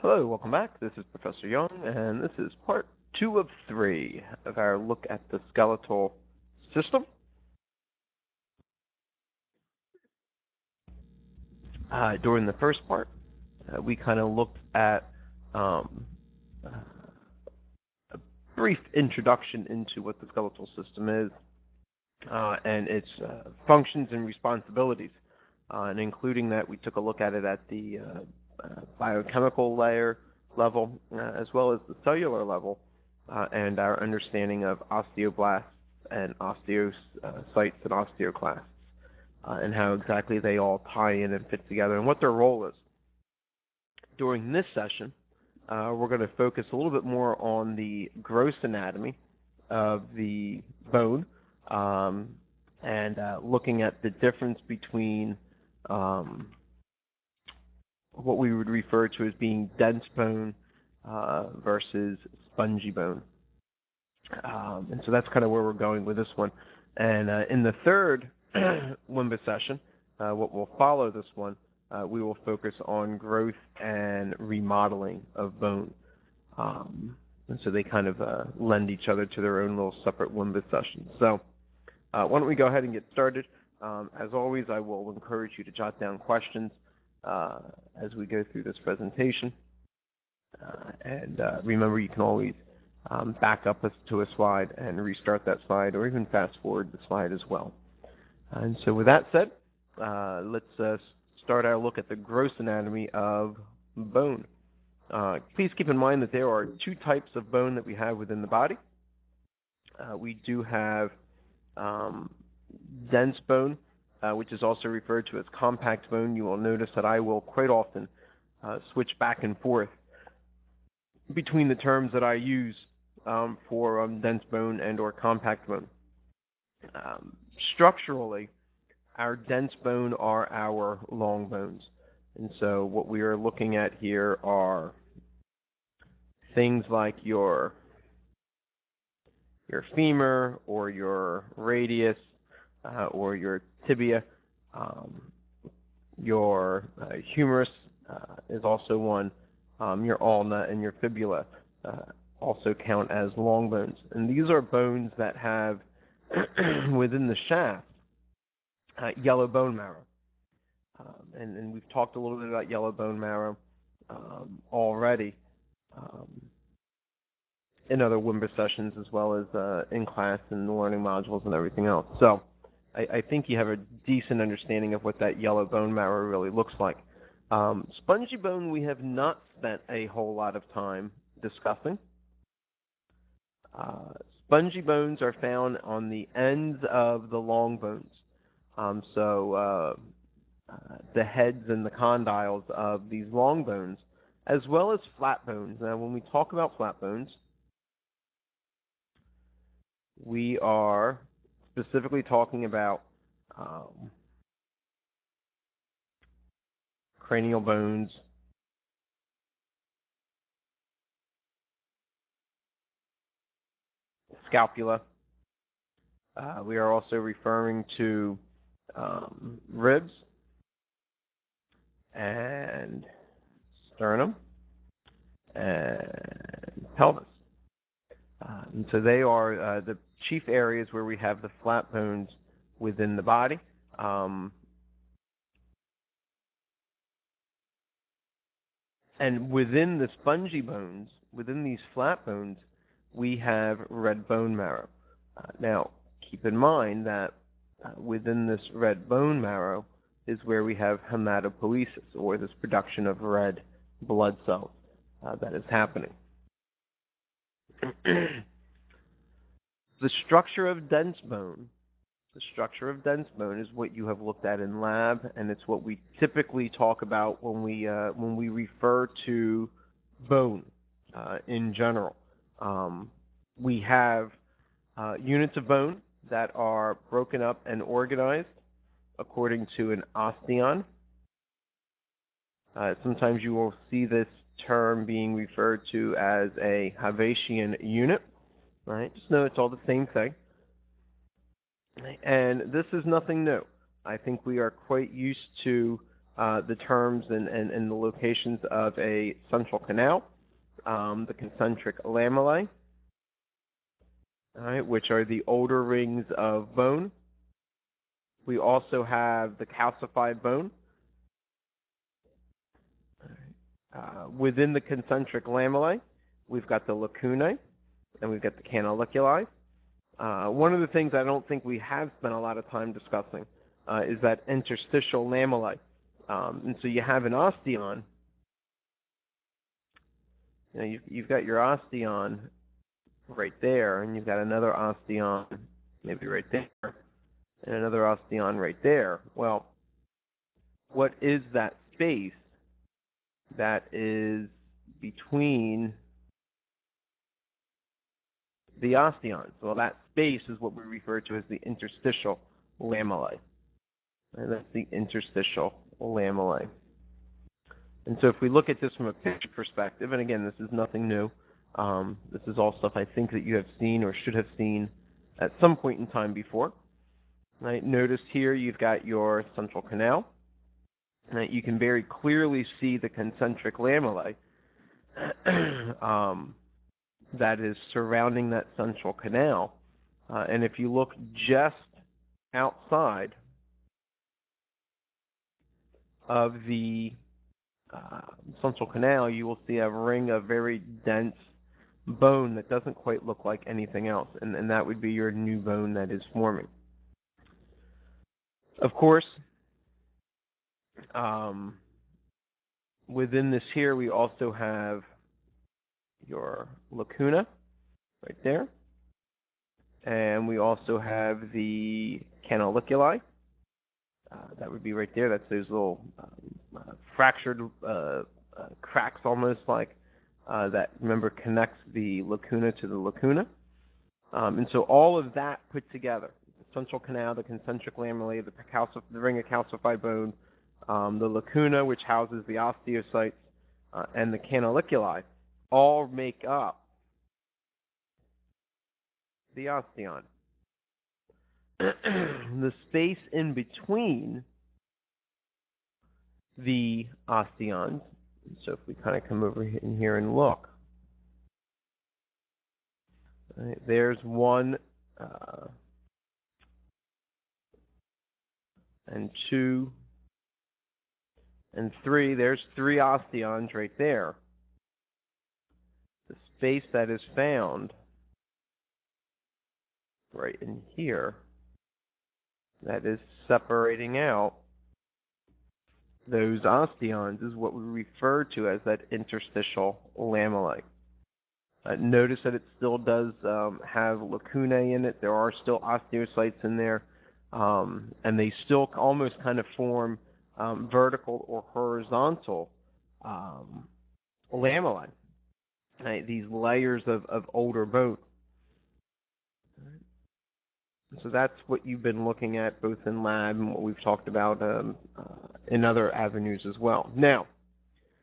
Hello, welcome back. This is Professor Young, and this is part 2 of 3 of our look at the skeletal system. During the first part, we kind of looked at a brief introduction into what the skeletal system is and its functions and responsibilities. And including that, we took a look at it at the biochemical layer level, as well as the cellular level, and our understanding of osteoblasts and osteocytes and osteoclasts, and how exactly they all tie in and fit together and what their role is. During this session, we're going to focus a little bit more on the gross anatomy of the bone, and looking at the difference between what we would refer to as being dense bone versus spongy bone. And so that's kind of where we're going with this one. And in the third Wimba session, what will follow this one, we will focus on growth and remodeling of bone. And so they kind of lend each other to their own little separate Wimba sessions. So why don't we go ahead and get started. As always, I will encourage you to jot down questions as we go through this presentation. And remember, you can always back up to a slide and restart that slide, or even fast forward the slide as well. And so with that said, let's start our look at the gross anatomy of bone. Please keep in mind that there are two types of bone that we have within the body. We do have dense bone, which is also referred to as compact bone. You will notice that I will quite often switch back and forth between the terms that I use for dense bone and or compact bone. Structurally, our dense bone are our long bones. And so what we are looking at here are things like your femur or your radius or your tibia. Your humerus is also one. Your ulna and your fibula also count as long bones. And these are bones that have, within the shaft, yellow bone marrow. And we've talked a little bit about yellow bone marrow already in other Wimba sessions, as well as in class and the learning modules and everything else. So I think you have a decent understanding of what that yellow bone marrow really looks like. Spongy bone we have not spent a whole lot of time discussing. Spongy bones are found on the ends of the long bones. So the heads and the condyles of these long bones, as well as flat bones. Now, when we talk about flat bones, we are specifically talking about cranial bones, scapula. We are also referring to ribs and sternum and pelvis. And so they are the chief areas where we have the flat bones within the body. And within the spongy bones, within these flat bones, we have red bone marrow. Now, keep in mind that within this red bone marrow is where we have hematopoiesis, or this production of red blood cells that is happening. The structure of dense bone is what you have looked at in lab, and it's what we typically talk about when we refer to bone in general. We have units of bone that are broken up and organized according to an osteon. Sometimes you will see this term being referred to as a Havasian unit. Right? Just know it's all the same thing. And this is nothing new. I think we are quite used to the terms and the locations of a central canal, the concentric lamellae, all right, which are the older rings of bone. We also have the calcified bone. Within the concentric lamellae, we've got the lacunae, and we've got the canaliculi. One of the things I don't think we have spent a lot of time discussing is that interstitial lamellae. And so you have an osteon. You've got your osteon right there, and you've got another osteon maybe right there, and another osteon right there. Well, what is that space that is between the osteons? Well, that space is what we refer to as the interstitial lamellae. And that's the interstitial lamellae. And so if we look at this from a picture perspective, and again, this is nothing new. This is all stuff I think that you have seen or should have seen at some point in time before. Right? Notice here you've got your central canal. Right? You can very clearly see the concentric lamellae that is surrounding that central canal. And if you look just outside of the central canal, you will see a ring of very dense bone that doesn't quite look like anything else, and that would be your new bone that is forming. Of course, within this here, we also have your lacuna right there, and we also have the canaliculi. That would be right there. That's those little fractured cracks almost like that, remember, connects the lacuna to the lacuna. And so all of that put together, the central canal, the concentric lamellae, the ring of calcified bone, the lacuna, which houses the osteocytes, and the canaliculi, all make up the osteon. The space in between the osteons, so if we kind of come over in here and look, right, there's one and two and three. There's three osteons right there. The space that is found right in here that is separating out those osteons is what we refer to as that interstitial lamellae. Notice that it still does have lacunae in it. There are still osteocytes in there, and they still almost kind of form vertical or horizontal lamellae, right? These layers of older bone. So that's what you've been looking at both in lab and what we've talked about in other avenues as well. Now,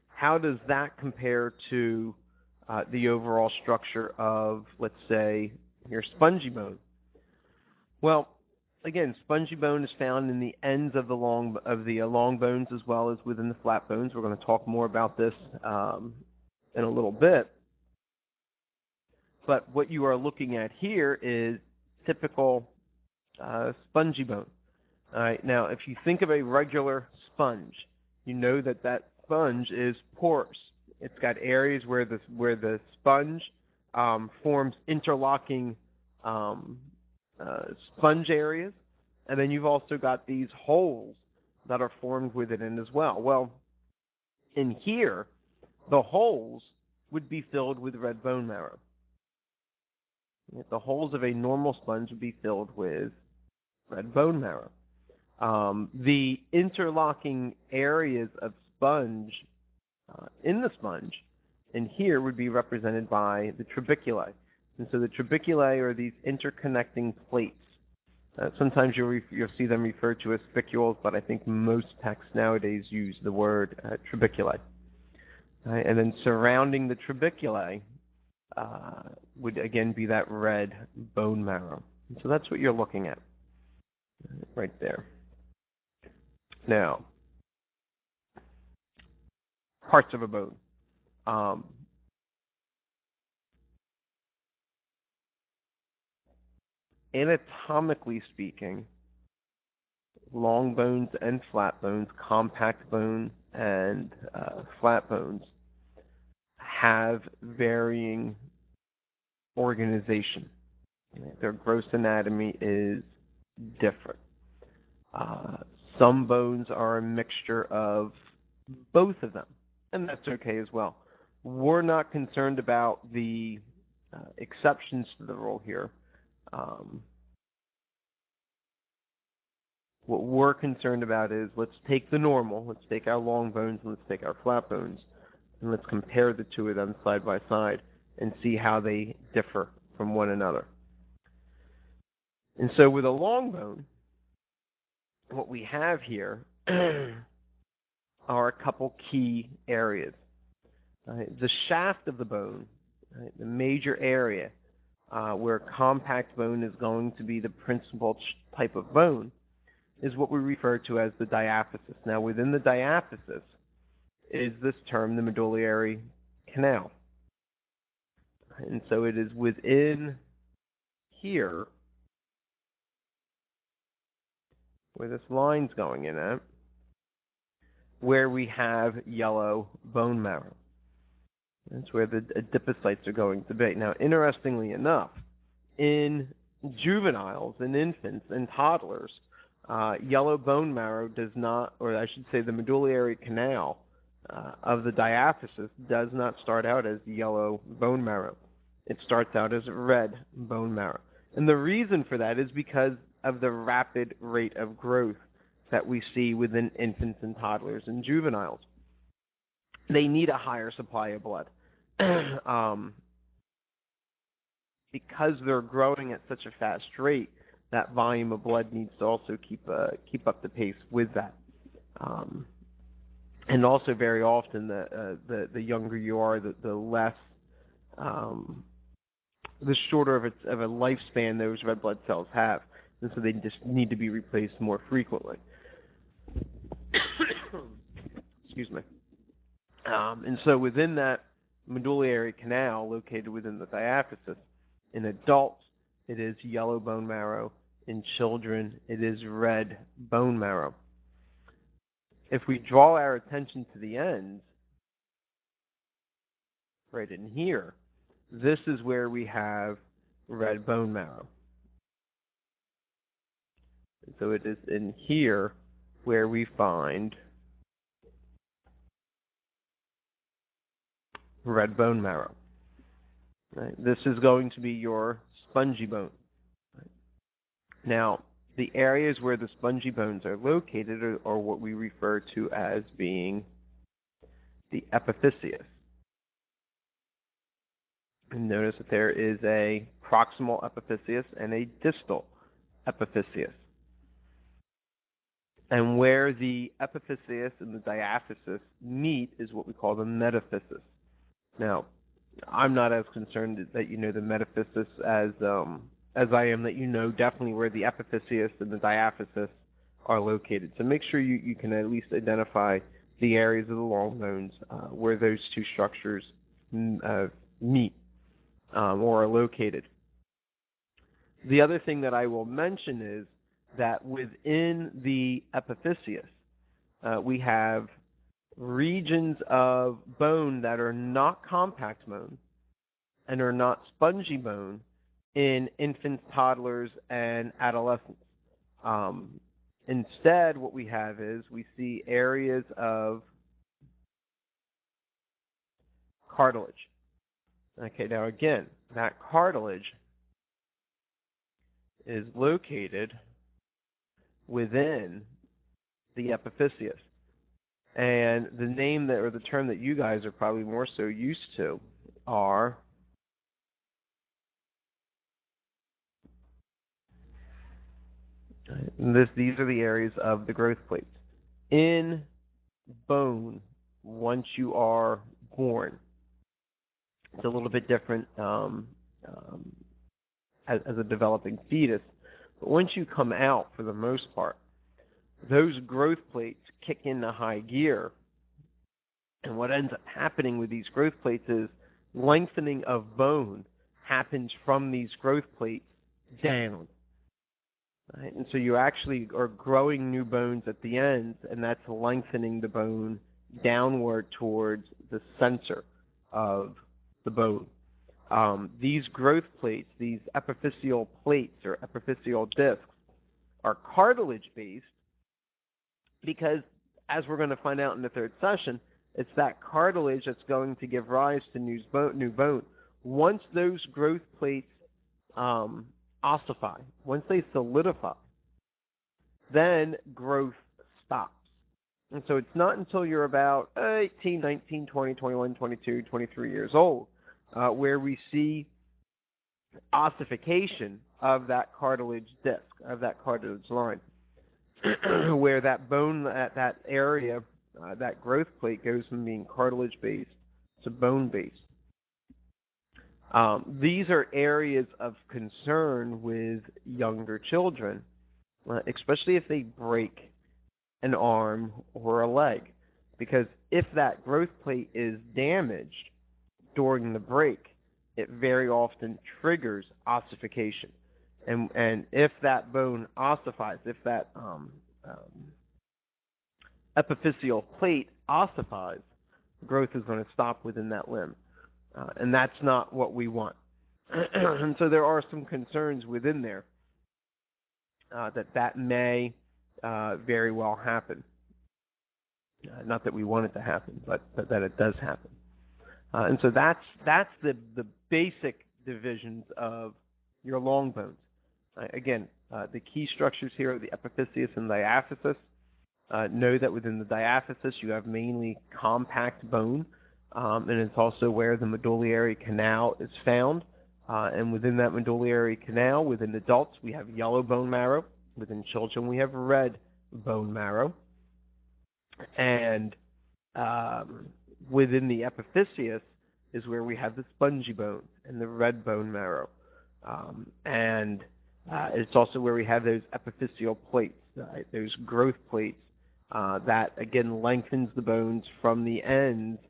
how does that compare to the overall structure of, let's say, your spongy bone? Well, again, spongy bone is found in the ends of the long bones as well as within the flat bones. We're going to talk more about this in a little bit. But what you are looking at here is typical spongy bone. All right. Now, if you think of a regular sponge, you know that that sponge is porous. It's got areas where the sponge forms interlocking sponge areas, and then you've also got these holes that are formed within it as well. Well, in here, the holes would be filled with red bone marrow. The holes of a normal sponge would be filled with red bone marrow. The interlocking areas of sponge in the sponge in here would be represented by the trabeculae. And so the trabeculae are these interconnecting plates. Sometimes you'll see them referred to as spicules, but I think most texts nowadays use the word trabeculae. Right? And then surrounding the trabeculae would again be that red bone marrow. And so that's what you're looking at right there. Now, parts of a bone. Anatomically speaking, long bones and flat bones, compact bone and flat bones, have varying organization. Their gross anatomy is different. Some bones are a mixture of both of them, and that's okay as well. We're not concerned about the exceptions to the rule here. What we're concerned about is, let's take the normal, let's take our long bones and let's take our flat bones, and let's compare the two of them side by side and see how they differ from one another. And so with a long bone, what we have here are a couple key areas. The shaft of the bone, the major area where compact bone is going to be the principal type of bone, is what we refer to as the diathesis. Now, within the diathesis is this term, the medullary canal. And so it is within here, where this line's going in at, where we have yellow bone marrow. That's where the adipocytes are going to be. Now, interestingly enough, in juveniles, in infants, and toddlers, yellow bone marrow does not, or I should say the medullary canal of the diathesis does not start out as yellow bone marrow. It starts out as red bone marrow. And the reason for that is because of the rapid rate of growth that we see within infants and toddlers and juveniles. They need a higher supply of blood. Because they're growing at such a fast rate, that volume of blood needs to also keep up the pace with that. And also, very often, the younger you are, the less, the shorter of a lifespan those red blood cells have, and so they just need to be replaced more frequently. Excuse me. And so within that medullary canal located within the diathesis, in adults, it is yellow bone marrow. In children, it is red bone marrow. If we draw our attention to the ends, right in here, this is where we have red bone marrow. So it is in here where we find red bone marrow. Right? This is going to be your spongy bone. Right? Now, the areas where the spongy bones are located are what we refer to as being the epiphyseus. And notice that there is a proximal epiphyseus and a distal epiphyseus. And where the epiphyseus and the diathesis meet is what we call the metaphysis. Now, I'm not as concerned that you know the metaphysis as I am that you know definitely where the epiphyseus and the diathesis are located. So make sure you can at least identify the areas of the long bones where those two structures meet or are located. The other thing that I will mention is that within the epiphyseus, we have regions of bone that are not compact bone and are not spongy bone in infants, toddlers, and adolescents. Instead, what we have is we see areas of cartilage. Okay, now again, that cartilage is located within the epiphyseus. And the name that, or the term that you guys are probably more so used to are these are the areas of the growth plates. In bone, once you are born, it's a little bit different as a developing fetus. But once you come out, for the most part, those growth plates kick into high gear, And what ends up happening with these growth plates is lengthening of bone happens from these growth plates down. Right? And so you actually are growing new bones at the ends, and that's lengthening the bone downward towards the center of the bone. These growth plates, these epiphyseal plates or epiphyseal discs, are cartilage-based because, as we're going to find out in the third session, it's that cartilage that's going to give rise to new bone. Once those growth plates ossify, once they solidify, then growth stops. And so it's not until you're about 18, 19, 20, 21, 22, 23 years old where we see ossification of that cartilage disc, of that cartilage line, where that bone, that area, that growth plate goes from being cartilage-based to bone-based. These are areas of concern with younger children, especially if they break an arm or a leg, because if that growth plate is damaged during the break, it very often triggers ossification. And if that bone ossifies, if that epiphyseal plate ossifies, growth is going to stop within that limb. And that's not what we want. And so there are some concerns within there that may very well happen. Not that we want it to happen, but that it does happen. And so that's the basic divisions of your long bones. Again, the key structures here are the epiphyseus and diathesis. Know that within the diathesis you have mainly compact bone, and it's also where the medullary canal is found. And within that medullary canal, within adults, we have yellow bone marrow. Within children, we have red bone marrow. And within the epiphyseus is where we have the spongy bone and the red bone marrow. And it's also where we have those epiphyseal plates, right? Those growth plates that, again, lengthens the bones from the ends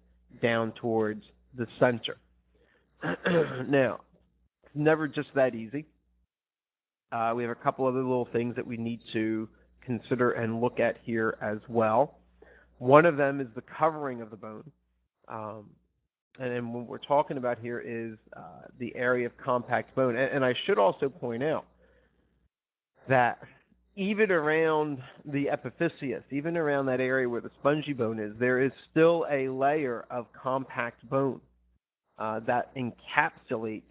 down towards the center. Now, it's never just that easy. We have a couple other little things that we need to consider and look at here as well. One of them is the covering of the bone. And then what we're talking about here is the area of compact bone. And I should also point out that even around the epiphyseus, even around that area where the spongy bone is, there is still a layer of compact bone that encapsulates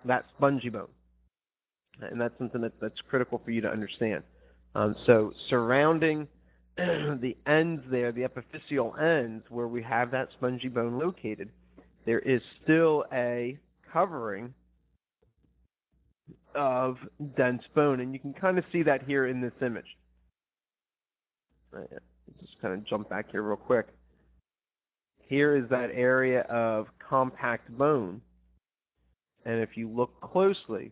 that spongy bone. And that's something that's critical for you to understand. So surrounding the ends there, the epiphyseal ends, where we have that spongy bone located, there is still a covering of dense bone. And you can kind of see that here in this image. Right, just kind of jump back here real quick. Here is that area of compact bone. And if you look closely,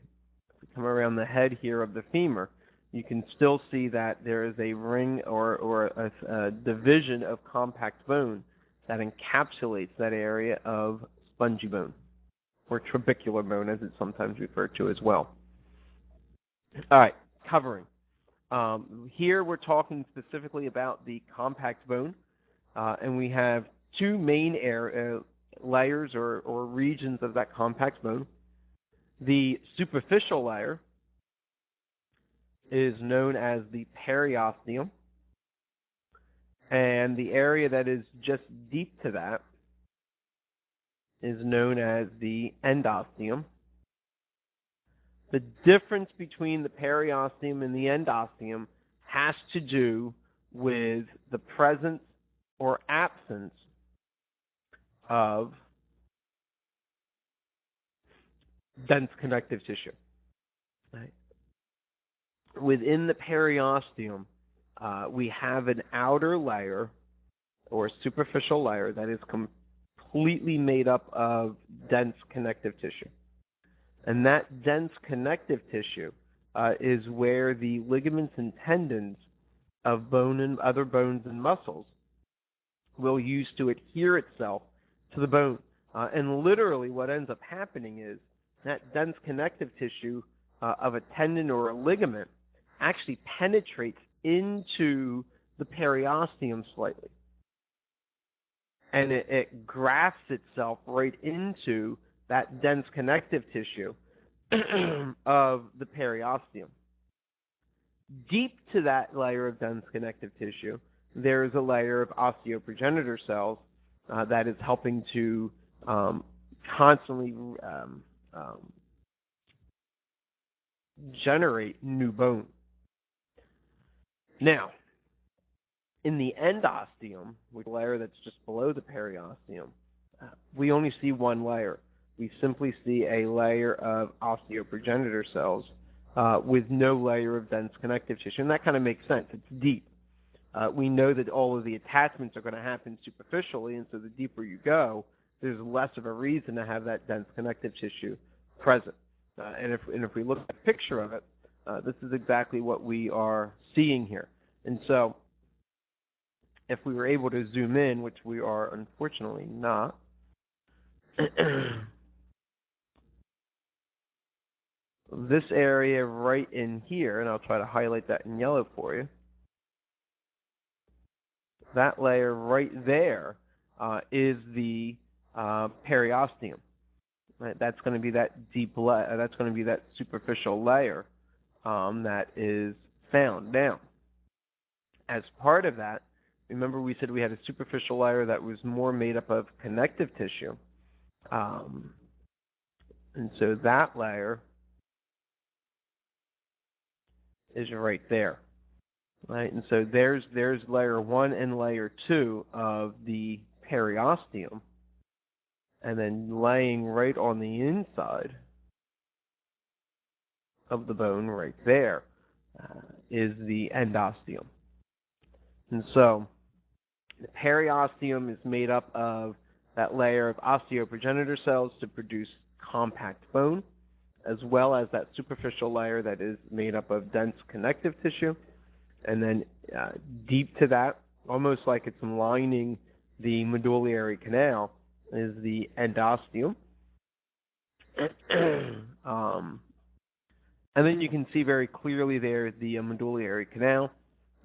if we come around the head here of the femur, you can still see that there is a ring or a division of compact bone that encapsulates that area of spongy bone, or trabecular bone, as it's sometimes referred to as well. All right, covering. Here we're talking specifically about the compact bone, and we have two main layers or regions of that compact bone. The superficial layer is known as the periosteum, and the area that is just deep to that is known as the endosteum. The difference between the periosteum and the endosteum has to do with the presence or absence of dense connective tissue. Right? Within the periosteum, we have an outer layer or superficial layer that is completely made up of dense connective tissue. And that dense connective tissue is where the ligaments and tendons of bone and other bones and muscles will use to adhere itself to the bone. And literally what ends up happening is that dense connective tissue of a tendon or a ligament actually penetrates into the periosteum slightly. And it grafts itself right into that dense connective tissue of the periosteum. Deep to that layer of dense connective tissue, there is a layer of osteoprogenitor cells that is helping to constantly generate new bone. Now, in the endosteum, which is the layer that's just below the periosteum, we only see one layer. We simply see a layer of osteoprogenitor cells with no layer of dense connective tissue. And that kind of makes sense. It's deep. We know that all of the attachments are going to happen superficially, and so the deeper you go, there's less of a reason to have that dense connective tissue present. And if we look at a picture of it, this is exactly what we are seeing here. And so if we were able to zoom in, which we are unfortunately not, this area right in here, and I'll try to highlight that in yellow for you, that layer right there is the periosteum. Right? That's going to be that deep layer. That's going to be that superficial layer that is found. Now, as part of that, remember we said we had a superficial layer that was more made up of connective tissue, and so that layer is right there. Right, and so there's layer 1 and layer 2 of the periosteum, and then laying right on the inside of the bone right there is the endosteum. And so the periosteum is made up of that layer of osteoprogenitor cells to produce compact bone, as well as that superficial layer that is made up of dense connective tissue. And then deep to that, almost like it's lining the medullary canal, is the endosteum. And then you can see very clearly there the medullary canal.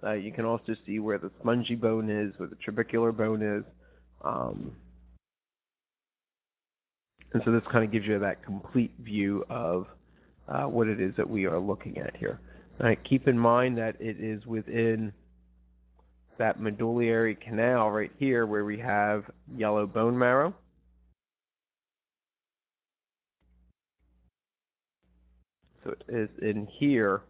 You can also see where the spongy bone is, where the trabecular bone is. And so this kind of gives you that complete view of what it is that we are looking at here. Keep in mind that it is within that medullary canal right here where we have yellow bone marrow. So it is in here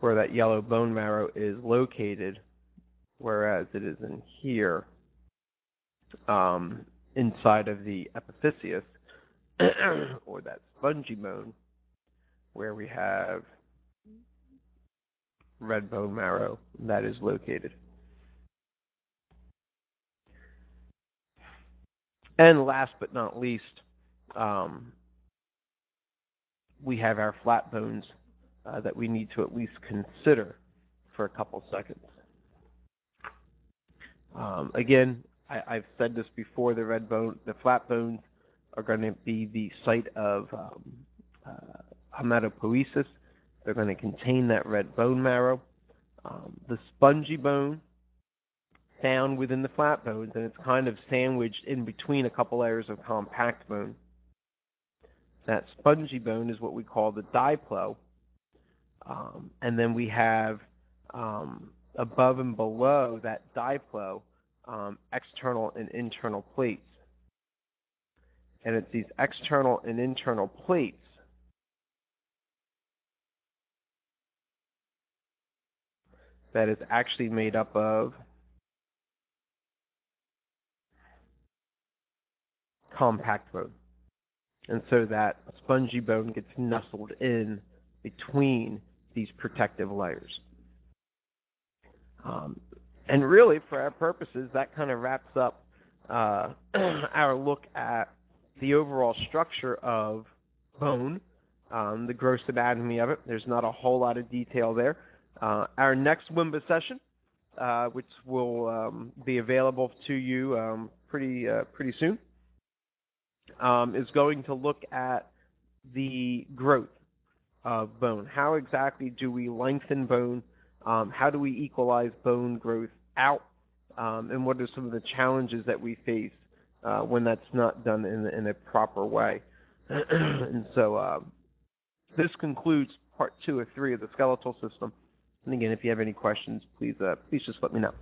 where that yellow bone marrow is located, whereas it is in here inside of the epiphyseus, or that spongy bone, where we have red bone marrow that is located. And last but not least, we have our flat bones that we need to at least consider for a couple seconds. Again, I've said this before, the flat bones are going to be the site of hematopoiesis. They're going to contain that red bone marrow. The spongy bone found within the flat bones, and it's kind of sandwiched in between a couple layers of compact bone. That spongy bone is what we call the diploe. And then we have above and below that diploe external and internal plates. And it's these external and internal plates that is actually made up of compact bone. And so that spongy bone gets nestled in between these protective layers. And really, for our purposes, that kind of wraps up our look at the overall structure of bone, the gross anatomy of it. There's not a whole lot of detail there. Our next WIMBA session, which will be available to you pretty soon, is going to look at the growth of bone. How exactly do we lengthen bone? How do we equalize bone growth out? And what are some of the challenges that we face when that's not done in a proper way? And so this concludes part 2 of 3 of the skeletal system. And again, if you have any questions, please just let me know.